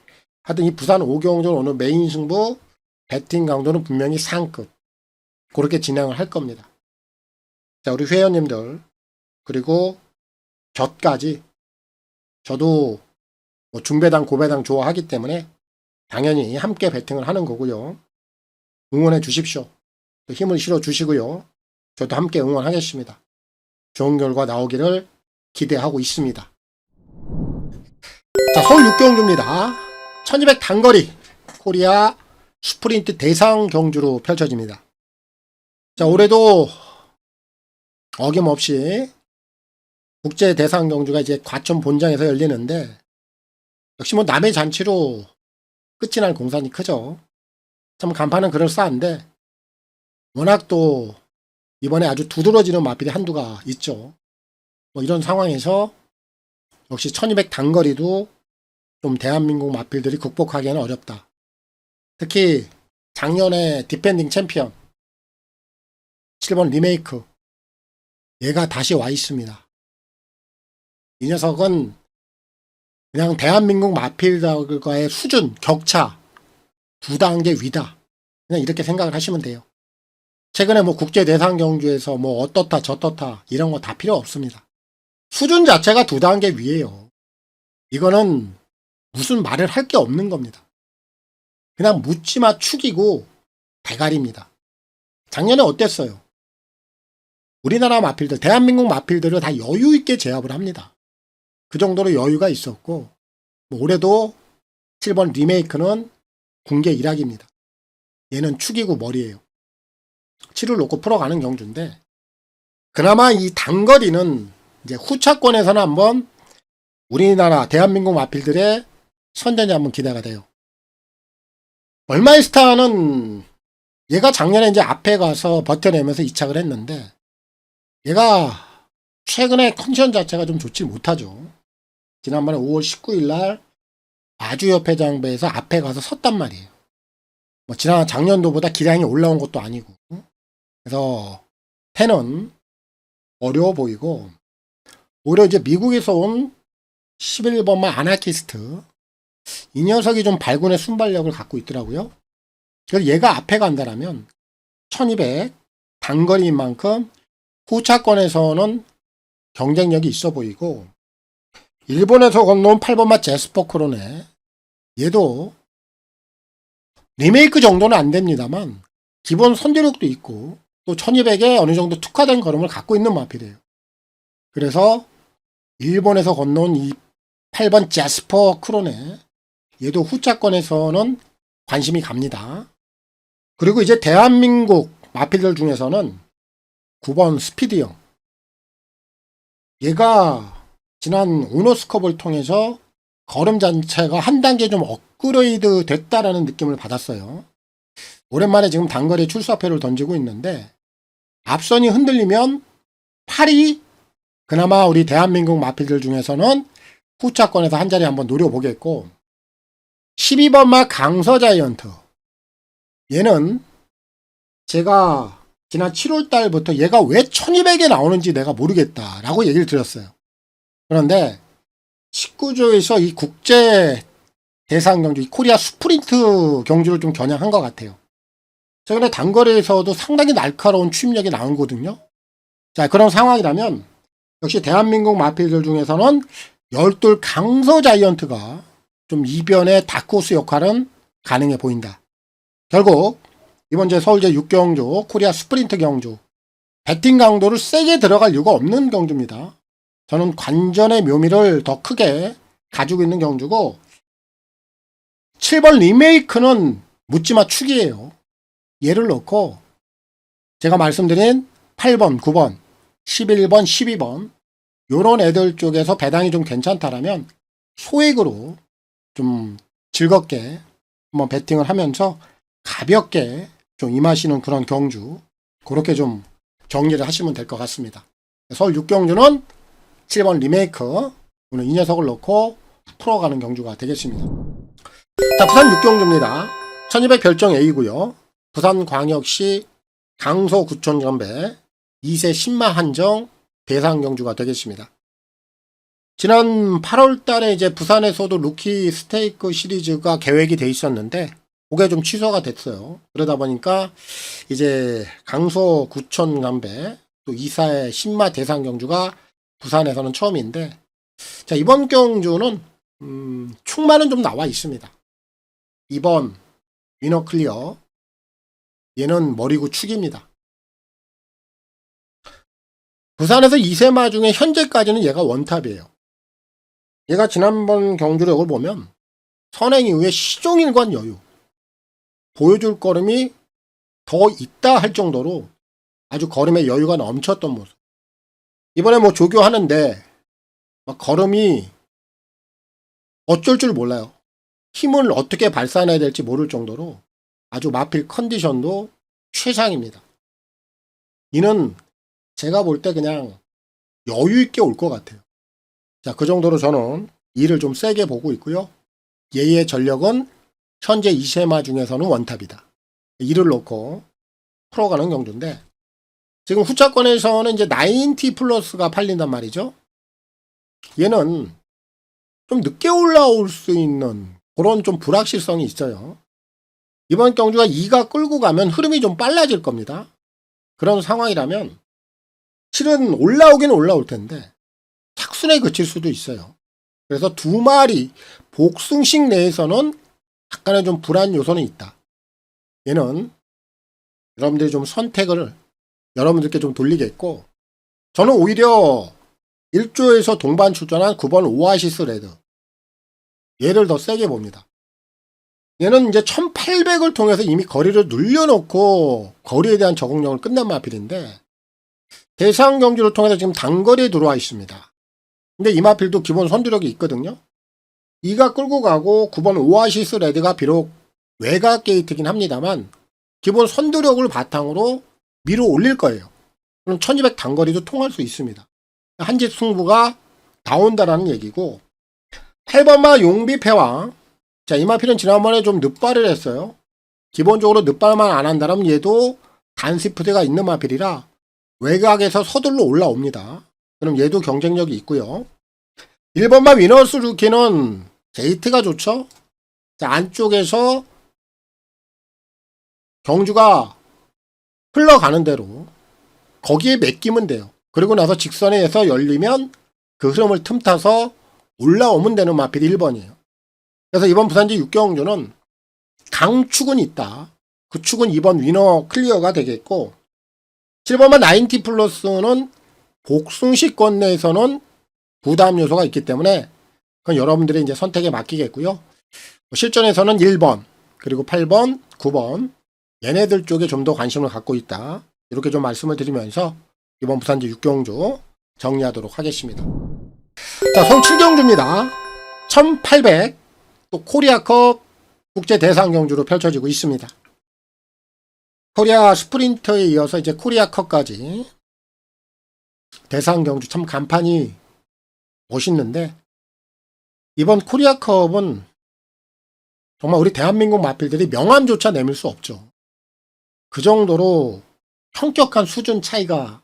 하여튼 이 부산 5경주 오늘 메인 승부 배팅 강도는 분명히 상급, 그렇게 진행을 할 겁니다. 자, 우리 회원님들 그리고 저까지, 저도 뭐 중배당 고배당 좋아하기 때문에 당연히 함께 배팅을 하는 거고요. 응원해 주십시오. 또 힘을 실어 주시고요. 저도 함께 응원하겠습니다. 좋은 결과 나오기를 기대하고 있습니다. 자, 서울 6경주입니다. 1200 단거리 코리아 스프린트 대상 경주로 펼쳐집니다. 자, 올해도 어김없이 국제 대상 경주가 이제 과천 본장에서 열리는데 역시 뭐 남의 잔치로 끝이 날 공산이 크죠. 참 간판은 그럴싸한데 워낙 또 이번에 아주 두드러지는 마필이 한두가 있죠. 뭐 이런 상황에서 역시 1200 단거리도 좀 대한민국 마필들이 극복하기에는 어렵다. 특히 작년에 디펜딩 챔피언 7번 리메이크 얘가 다시 와 있습니다. 이 녀석은 그냥 대한민국 마필들과의 수준, 격차 두 단계 위다. 그냥 이렇게 생각을 하시면 돼요. 최근에 뭐 국제 대상 경주에서 뭐 어떻다 저떻다 이런 거 다 필요 없습니다. 수준 자체가 두 단계 위에요. 이거는 무슨 말을 할 게 없는 겁니다. 그냥 묻지마 축이고 대가리입니다. 작년에 어땠어요? 우리나라 마필들, 대한민국 마필들을 다 여유 있게 제압을 합니다. 그 정도로 여유가 있었고 뭐 올해도 7번 리메이크는 군계 일학입니다. 얘는 축이고 머리예요. 7을 놓고 풀어가는 경주인데 그나마 이 단거리는 이제 후차권에서는 한번 우리나라 대한민국 마필들의 선전이 한번 기대가 돼요. 얼마의 스타는 얘가 작년에 이제 앞에 가서 버텨내면서 이착을 했는데 얘가 최근에 컨디션 자체가 좀 좋지 못하죠. 지난번에 5월 19일 날 아주협회장배에서 앞에 가서 섰단 말이에요. 뭐 지난 작년도보다 기량이 올라온 것도 아니고 그래서 태는 어려워 보이고 오히려 이제 미국에서 온 11번만 아나키스트 이 녀석이 좀 발군의 순발력을 갖고 있더라고요. 그래서 얘가 앞에 간다라면 1200 단거리인 만큼 후차권에서는 경쟁력이 있어 보이고 일본에서 건너온 8번마 제스퍼 크로네 얘도 리메이크 정도는 안 됩니다만 기본 선제력도 있고 또 1200에 어느 정도 특화된 걸음을 갖고 있는 마필이에요. 그래서 일본에서 건너온 이 8번 제스퍼 크로네 얘도 후차권에서는 관심이 갑니다. 그리고 이제 대한민국 마필들 중에서는 9번 스피드형 얘가 지난 오너스컵을 통해서 걸음 자체가 한 단계 좀 업그레이드 됐다라는 느낌을 받았어요. 오랜만에 지금 단거리 출사표를 던지고 있는데 앞선이 흔들리면 팔이 그나마 우리 대한민국 마필들 중에서는 후차권에서 한 자리 한번 노려보겠고 12번마 강서자이언트 얘는 제가 지난 7월달부터 얘가 왜 1200에 나오는지 내가 모르겠다라고 얘기를 드렸어요. 그런데 19조에서 이 국제 대상 경주, 이 코리아 스프린트 경주를 좀 겨냥한 것 같아요. 최근에 단거리에서도 상당히 날카로운 추임력이 나오거든요. 자, 그런 상황이라면 역시 대한민국 마필들 중에서는 열둘 강서 자이언트가 좀 이변의 다크호스 역할은 가능해 보인다. 결국 이번 제 서울제 6경주 코리아 스프린트 경주 배팅 강도를 세게 들어갈 이유가 없는 경주입니다. 저는 관전의 묘미를 더 크게 가지고 있는 경주고 7번 리메이크는 묻지마 축이에요. 얘를 넣고 제가 말씀드린 8번, 9번, 11번, 12번 요런 애들 쪽에서 배당이 좀 괜찮다라면 소액으로 좀 즐겁게 한번 배팅을 하면서 가볍게 좀 임하시는 그런 경주 그렇게 좀 정리를 하시면 될 것 같습니다. 서울 6경주는 7번 리메이크 오늘 이 녀석을 넣고 풀어가는 경주가 되겠습니다. 자, 부산 6경주입니다. 1200 별정 A고요. 부산광역시 강서구청 전배 2세 10마 한정 대상 경주가 되겠습니다. 지난 8월 달에 이제 부산에서도 루키 스테이크 시리즈가 계획이 돼 있었는데 그게 좀 취소가 됐어요. 그러다 보니까 이제 강서구청 전배 또 2사의 10마 대상 경주가 부산에서는 처음인데 자, 이번 경주는 축마는 좀 나와 있습니다. 2번 위너 클리어 얘는 머리고 축입니다. 부산에서 2세마 중에 현재까지는 얘가 원탑이에요. 얘가 지난번 경주력을 보면 선행 이후에 시종일관 여유 보여줄 걸음이 더 있다 할 정도로 아주 걸음에 여유가 넘쳤던 모습. 이번에 뭐 조교하는데 막 걸음이 어쩔 줄 몰라요. 힘을 어떻게 발산해야 될지 모를 정도로 아주 마필 컨디션도 최상입니다. 이는 제가 볼 때 그냥 여유 있게 올 것 같아요. 자, 그 정도로 저는 이를 좀 세게 보고 있고요. 얘의 전력은 현재 이 쉐마 중에서는 원탑이다. 이를 놓고 풀어가는 경주인데, 지금 후차권에서는 이제 90 플러스가 팔린단 말이죠. 얘는 좀 늦게 올라올 수 있는 그런 좀 불확실성이 있어요. 이번 경주가 2가 끌고 가면 흐름이 좀 빨라질 겁니다. 그런 상황이라면 실은 올라오긴 올라올 텐데 착순에 그칠 수도 있어요. 그래서 두 마리 복승식 내에서는 약간의 좀 불안 요소는 있다. 얘는 여러분들이 좀 선택을 여러분들께 좀 돌리겠고, 저는 오히려 1조에서 동반 출전한 9번 오아시스 레드, 얘를 더 세게 봅니다. 얘는 이제 1800을 통해서 이미 거리를 눌려놓고 거리에 대한 적응력을 끝낸 마필인데, 대상 경주를 통해서 지금 단거리에 들어와 있습니다. 근데 이 마필도 기본 선두력이 있거든요. 2가 끌고 가고 9번 오아시스 레드가 비록 외곽 게이트긴 합니다만 기본 선두력을 바탕으로 밀어 올릴 거예요. 그럼 1200 단거리도 통할 수 있습니다. 한집 승부가 나온다라는 얘기고, 8번마 용비패왕. 자, 이 마필은 지난번에 좀 늦발을 했어요. 기본적으로 늦발만 안 한다면 얘도 단시프트가 있는 마필이라 외곽에서 서둘러 올라옵니다. 그럼 얘도 경쟁력이 있고요. 1번마 위너스 루키는 게이트가 좋죠. 자, 안쪽에서 경주가 흘러가는 대로 거기에 맡기면 돼요. 그리고 나서 직선에서 열리면 그 흐름을 틈타서 올라오면 되는 마필이 1번이에요. 그래서 이번 부산지 6경주는 강축은 있다. 그 축은 2번 위너 클리어가 되겠고, 7번만 90 플러스는 복승식권 내에서는 부담 요소가 있기 때문에 그건 여러분들의 이제 선택에 맡기겠고요. 실전에서는 1번, 그리고 8번, 9번 얘네들 쪽에 좀 더 관심을 갖고 있다. 이렇게 좀 말씀을 드리면서 이번 부산지 6경주 정리하도록 하겠습니다. 자, 송 7경주입니다. 1800 또 코리아컵 국제 대상 경주로 펼쳐지고 있습니다. 코리아 스프린터에 이어서 이제 코리아컵까지 대상 경주 참 간판이 멋있는데, 이번 코리아컵은 정말 우리 대한민국 마필들이 명함조차 내밀 수 없죠. 그 정도로 현격한 수준 차이가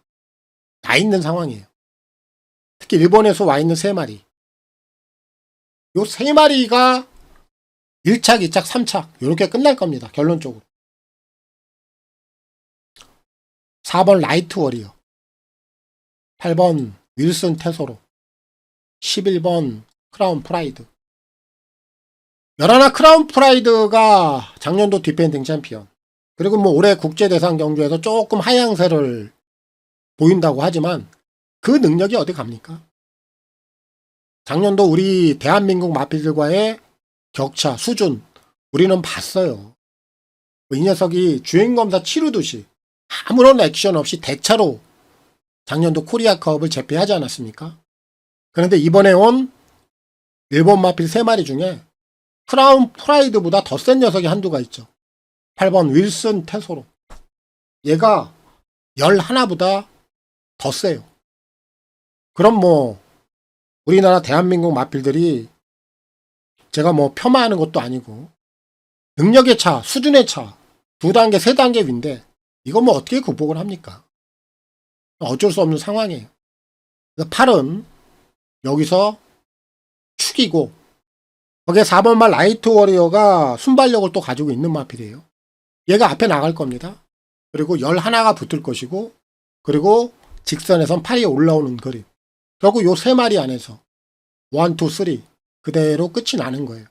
나 있는 상황이에요. 특히 일본에서 와 있는 3마리. 요 3마리가 1착, 2착, 3착 이렇게 끝날 겁니다. 결론적으로. 4번 라이트 워리어, 8번 윌슨 테소로, 11번 크라운 프라이드. 11 크라운 프라이드가 작년도 디펜딩 챔피언, 그리고 뭐 올해 국제 대상 경주에서 조금 하향세를 보인다고 하지만 그 능력이 어디 갑니까? 작년도 우리 대한민국 마필들과의 격차, 수준 우리는 봤어요. 이 녀석이 주행검사 치르듯이 아무런 액션 없이 대차로 작년도 코리아컵을 제패하지 않았습니까? 그런데 이번에 온 일본 마필 3마리 중에 크라운 프라이드보다 더 센 녀석이 한두가 있죠. 8번 윌슨 테소로. 얘가 11보다 더 세요. 그럼 뭐 우리나라 대한민국 마필들이 제가 뭐 폄하하는 것도 아니고 능력의 차, 수준의 차 2단계, 3단계 위인데 이거 뭐 어떻게 극복을 합니까? 어쩔 수 없는 상황이에요. 그래서 8은 여기서 축이고, 거기에 4번말 라이트 워리어가 순발력을 또 가지고 있는 마필이에요. 얘가 앞에 나갈 겁니다. 그리고 11가 붙을 것이고, 그리고 직선에선 8이 올라오는 그림. 결국 요 3마리 안에서 1, 2, 3 그대로 끝이 나는 거예요.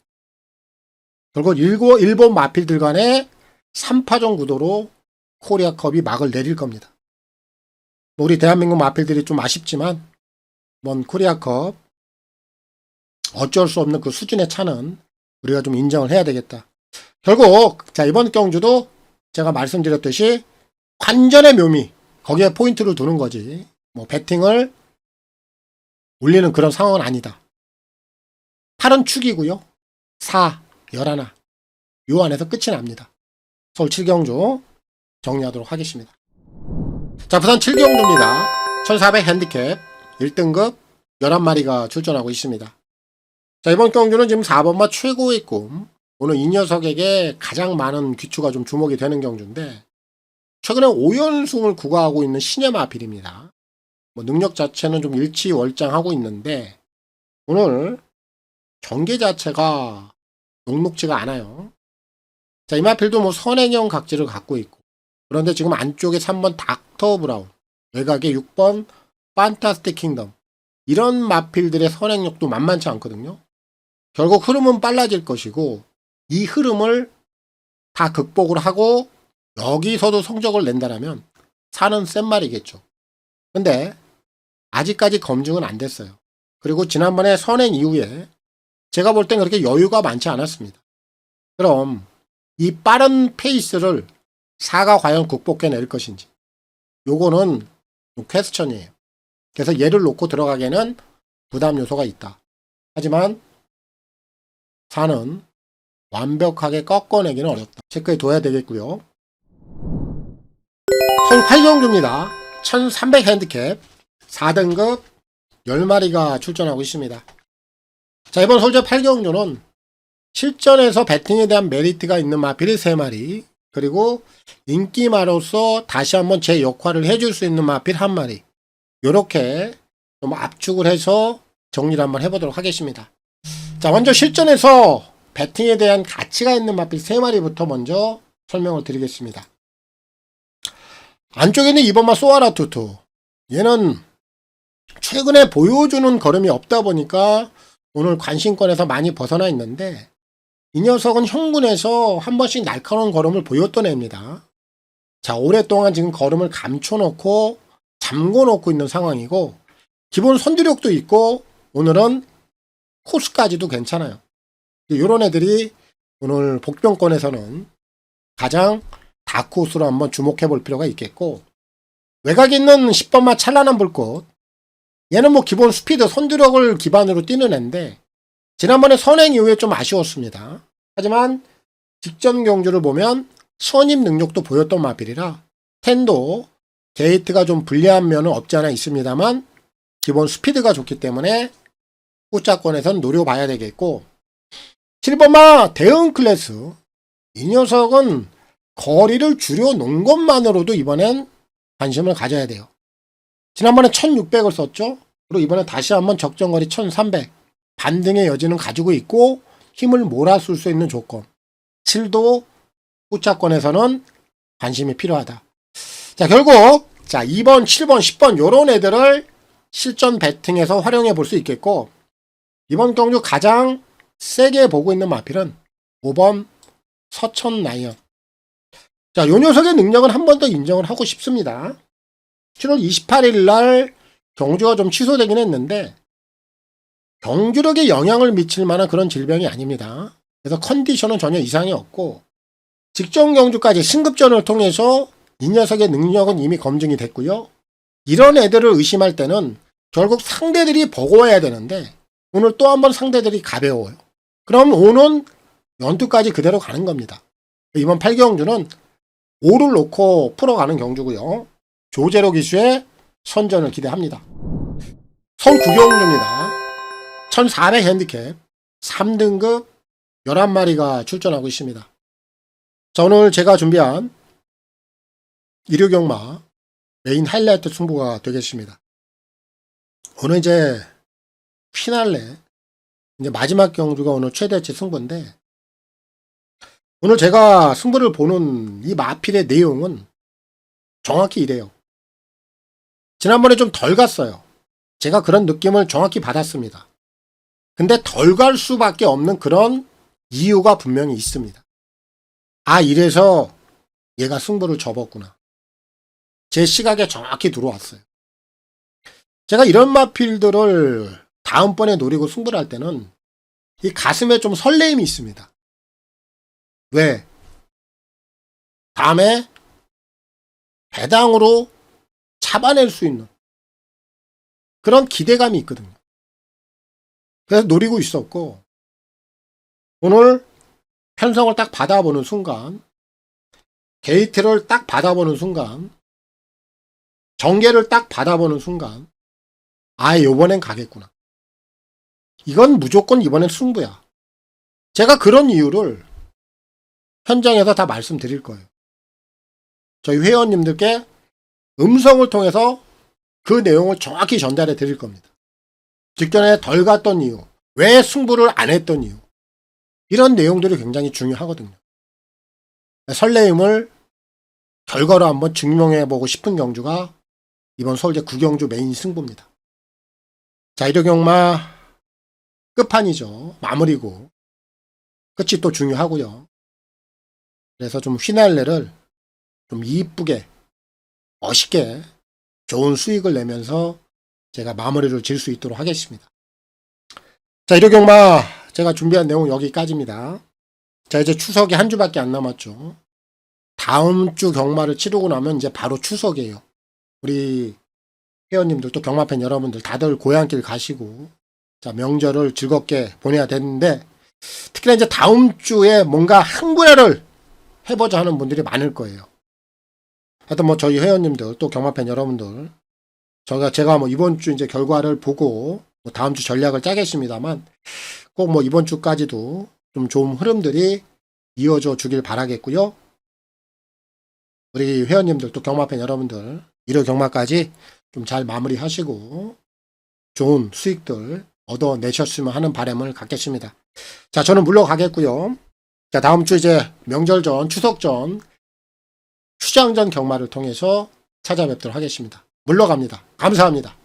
결국 일본 마필들 간의 3파전 구도로 코리아컵이 막을 내릴 겁니다. 우리 대한민국 마필들이 좀 아쉽지만 이번 코리아컵 어쩔 수 없는 그 수준의 차는 우리가 좀 인정을 해야 되겠다. 결국 자, 이번 경주도 제가 말씀드렸듯이 관전의 묘미, 거기에 포인트를 두는 거지 뭐 배팅을 올리는 그런 상황은 아니다. 8은 축이고요. 4, 11 요 안에서 끝이 납니다. 서울 7경주 정리하도록 하겠습니다. 자, 부산 7경주입니다. 1400 핸디캡 1등급 11마리가 출전하고 있습니다. 자, 이번 경주는 지금 4번마 최고의 꿈. 오늘 이 녀석에게 가장 많은 귀추가 좀 주목이 되는 경주인데, 최근에 5연승을 구가하고 있는 신의 마필입니다. 뭐 능력 자체는 좀 일치월장하고 있는데, 오늘 경기 자체가 녹록지가 않아요. 자, 이 마필도 뭐 선행형 각질을 갖고 있고, 그런데 지금 안쪽에 3번 닥터 브라운, 외곽에 6번 판타스틱 킹덤, 이런 마필들의 선행력도 만만치 않거든요. 결국 흐름은 빨라질 것이고, 이 흐름을 다 극복을 하고 여기서도 성적을 낸다라면 사는 센 말이겠죠. 근데 아직까지 검증은 안 됐어요. 그리고 지난번에 선행 이후에 제가 볼 땐 그렇게 여유가 많지 않았습니다. 그럼 이 빠른 페이스를 사가 과연 극복해낼 것인지, 요거는 퀘스천이에요. 그래서 얘를 놓고 들어가기에는 부담 요소가 있다. 하지만 사는 완벽하게 꺾어내기는 어렵다. 체크해 둬야 되겠고요. 총 8경주입니다. 1300 핸디캡 4등급 10마리가 출전하고 있습니다. 자, 이번 솔저 8경주는 실전에서 배팅에 대한 메리트가 있는 마필이 3마리, 그리고 인기마로서 다시 한번 제 역할을 해줄 수 있는 마필 1마리, 요렇게 좀 압축을 해서 정리를 한번 해보도록 하겠습니다. 자, 먼저 실전에서 배팅에 대한 가치가 있는 마필 3마리부터 먼저 설명을 드리겠습니다. 안쪽에 있는 2번마 소아라 투투, 얘는 최근에 보여주는 걸음이 없다 보니까 오늘 관심권에서 많이 벗어나 있는데, 이 녀석은 형군에서 한 번씩 날카로운 걸음을 보였던 애입니다. 자, 오랫동안 지금 걸음을 감춰놓고 잠궈놓고 있는 상황이고, 기본 선두력도 있고 오늘은 코스까지도 괜찮아요. 이런 애들이 오늘 복병권에서는 가장 다크호스로 한번 주목해 볼 필요가 있겠고, 외곽에 있는 10번마 찬란한 불꽃, 얘는 뭐 기본 스피드 선두력을 기반으로 뛰는 애인데 지난번에 선행 이후에 좀 아쉬웠습니다. 하지만 직전 경주를 보면 선임 능력도 보였던 마필이라 텐도 게이트가 좀 불리한 면은 없지 않아 있습니다만 기본 스피드가 좋기 때문에 후자권에선 노려봐야 되겠고, 7번마 대응 클래스, 이 녀석은 거리를 줄여놓은 것만으로도 이번엔 관심을 가져야 돼요. 지난번에 1600을 썼죠. 그리고 이번에 다시 한번 적정거리 1300, 반등의 여지는 가지고 있고 힘을 몰아쓸 수 있는 조건, 7도 후차권에서는 관심이 필요하다. 자, 결국 자 2번, 7번, 10번 요런 애들을 실전 배팅에서 활용해 볼 수 있겠고, 이번 경주 가장 세게 보고 있는 마필은 5번 서천 라이언. 자, 요 녀석의 능력은 한 번 더 인정을 하고 싶습니다. 7월 28일 날 경주가 좀 취소되긴 했는데 경주력에 영향을 미칠 만한 그런 질병이 아닙니다. 그래서 컨디션은 전혀 이상이 없고, 직전 경주까지 승급전을 통해서 이 녀석의 능력은 이미 검증이 됐고요. 이런 애들을 의심할 때는 결국 상대들이 버거워야 되는데 오늘 또 한 번 상대들이 가벼워요. 그럼 5는 연투까지 그대로 가는 겁니다. 이번 8경주는 5를 놓고 풀어가는 경주고요. 조제로 기수의 선전을 기대합니다. 선 9경주입니다. 1400 핸디캡 3등급 11마리가 출전하고 있습니다. 자, 오늘 제가 준비한 일요경마 메인 하이라이트 승부가 되겠습니다. 오늘 이제 피날레, 이제 마지막 경주가 오늘 최대치 승부인데, 오늘 제가 승부를 보는 이 마필의 내용은 정확히 이래요. 지난번에 좀 덜 갔어요. 제가 그런 느낌을 정확히 받았습니다. 근데 덜 갈 수밖에 없는 그런 이유가 분명히 있습니다. 아, 이래서 얘가 승부를 접었구나. 제 시각에 정확히 들어왔어요. 제가 이런 마필들을 다음번에 노리고 승부를 할 때는 이 가슴에 좀 설레임이 있습니다. 왜? 다음에 배당으로 잡아낼 수 있는 그런 기대감이 있거든요. 그래서 노리고 있었고, 오늘 편성을 딱 받아보는 순간, 게이트를 딱 받아보는 순간, 전개를 딱 받아보는 순간, 아, 요번엔 가겠구나. 이건 무조건 이번엔 승부야. 제가 그런 이유를 현장에서 다 말씀드릴 거예요. 저희 회원님들께 음성을 통해서 그 내용을 정확히 전달해 드릴 겁니다. 직전에 덜 갔던 이유, 왜 승부를 안 했던 이유, 이런 내용들이 굉장히 중요하거든요. 설레임을 결과로 한번 증명해보고 싶은 경주가 이번 서울대 구경주 메인 승부입니다. 자, 1호 경마 끝판이죠. 마무리고 끝이 또 중요하고요. 그래서 좀 휘날레를 좀 이쁘게 멋있게 좋은 수익을 내면서 제가 마무리를 질 수 있도록 하겠습니다. 자, 1호 경마 제가 준비한 내용 여기까지입니다. 자, 이제 추석이 한 주밖에 안 남았죠. 다음 주 경마를 치르고 나면 이제 바로 추석이에요. 우리 회원님들 또 경마팬 여러분들 다들 고향길 가시고 자, 명절을 즐겁게 보내야 되는데 특히나 이제 다음 주에 뭔가 한 분야를 해보자 하는 분들이 많을 거예요. 하여튼 뭐 저희 회원님들 또 경마팬 여러분들 제가 뭐 이번 주 이제 결과를 보고 뭐 다음 주 전략을 짜겠습니다만 꼭 뭐 이번 주까지도 좀 좋은 흐름들이 이어져 주길 바라겠고요. 우리 회원님들 또 경마팬 여러분들 1호 경마까지 좀 잘 마무리하시고 좋은 수익들 얻어내셨으면 하는 바람을 갖겠습니다. 자, 저는 물러가겠고요. 자, 다음 주 이제 명절 전, 추석 전, 휴장 전 경마를 통해서 찾아뵙도록 하겠습니다. 물러갑니다. 감사합니다.